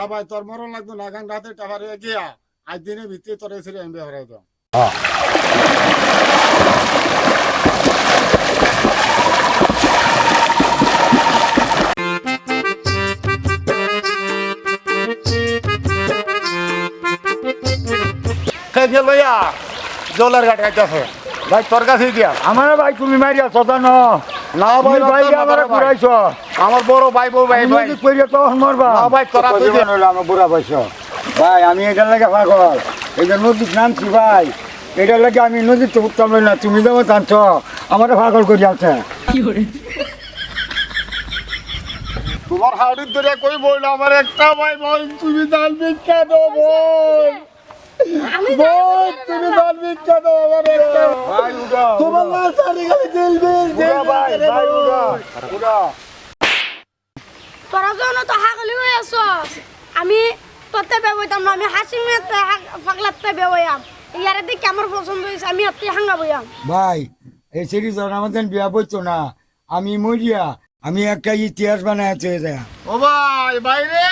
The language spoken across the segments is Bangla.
ভাই তোর মরণ লাগতো না গান রাতে টাভারে গিয়া আজ দিনের ভিত্তি তোর এসে আমি বেহরাই দাও খাইছে লইয়া জলার ঘাট খাইতেছে ভাই তোর কাছে দিয়া আমার ভাই তুমি মারিয়া সদা ন না ভাই ভাই আমার পুরাইছ আমার বড় ভাই বউ ভাই ভাই কইরে তো মরবা না ভাই তোরা তুই হলো আমার বুড়া বয়স ভাই আমি এটার লাগে পাগল এটা নদীর নামছি ভাই এটার লাগে আমি নদীতে উঠতাম না তুমি যেমন টানছ আমার পাগল করি আছে তোমার হাড়ির ধরে কই বইল আমার একটা ভাই ভাই তুমি জানবি কেন বল বল তুমি জানবি কেন আমার একটা ভাই উঠো তোমার না সারি গালি দিলবে ভাই ভাই উঠো উঠো তোরা যখন তো হাগলি হয়ে আসস আমি তোতে বেবইতাম না আমি হাসি মেতে পাগলাতে বেবইয়াম ইয়ারে দেখে আমার পছন্দ হয়েছে আমি এত হাঙ্গা বইয়াম ভাই এই সিরিজ আমাদের বিয়া বইতো না আমি মরিয়া আমি একটা ইতিহাস বানায় চলে যায় ও ভাই ভাই রে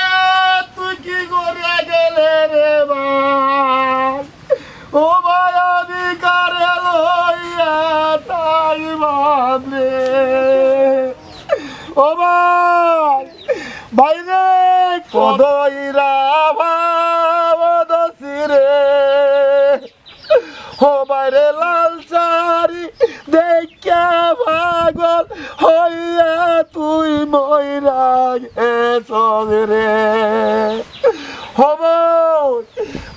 তুই কি করে গেলে রে ভাই ও ভাই আমি কারে লইয়া তাই ভাবলে ও ভাই ভাই রে কদইরা ভাবদছি রে ও ভাই রে লাল চারি দেখা পাগল হইয়া তুই মইরা গেছস রে হব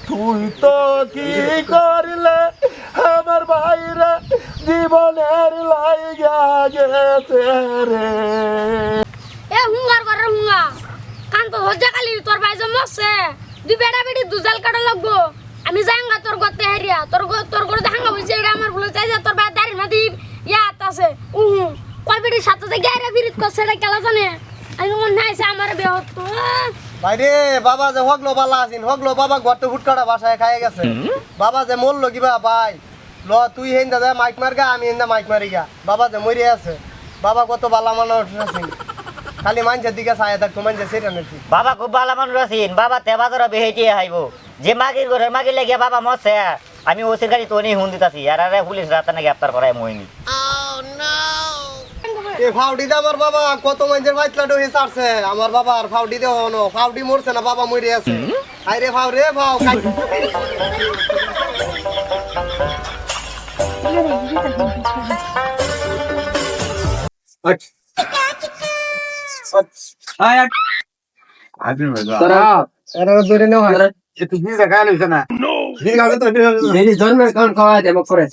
তুই তো কি করলে আমার ভাইরা জীবনের লাইগা গেছে রে এ হুঙ্গার করে হুঙ্গা কান তো হজ্জা কালি তোর ভাই জমছে দুই বেড়া বেড়ি দুজাল কাটা লাগবো আমি যাইঙ্গা তোর গতে হেরিয়া তোর গতে হাঙ্গা বলছে এটা আমার ভুলে চাই তোর ভাই দাঁড়ি না দিব ইয়াত আছে কয় বেড়ির সাথে যে গায়রা বিরিত করছে এটা কেলা জানে আমি মনে নাইছে আমার বিয়ে হতো ভাই রে বাবা যে হগলো বালা আছিন হগলো বাবা ঘরতে ফুটকাটা বাসায় খাইয়ে গেছে বাবা যে মরলো কিবা ভাই ল তুই হেন দাদা মাইক মার গা আমি হেন্দা মাইক মারি গা বাবা যে মরে আছে বাবা কত বালা মানুষ আছেন খালি মানুষের দিকে চাই থাকতো মানুষের সেটা নাকি বাবা খুব ভালো মানুষ আছেন বাবা তেবা ধরা বেহেটি আইব যে মাগির ঘরের মাগির লাগিয়া বাবা মরছে আমি ওসির গাড়ি তো নেই হুন দিতাছি আর পুলিশ রাতে না গ্রেপ্তার করাই মইনি এ ফাউডি দে আমার বাবা কত মানুষের বাইতলা ডহে ছাড়ছে আমার বাবা আর ফাউডি দে হনো ফাউডি মরছে না বাবা মরে আছে আই রে ফাউ রে ফাউ এরা ধরে নেওয়া হয় তুই ভিজা খাই লইছ না ভিজা খাবে তো জন্মের কারণ খাওয়া দেবো করে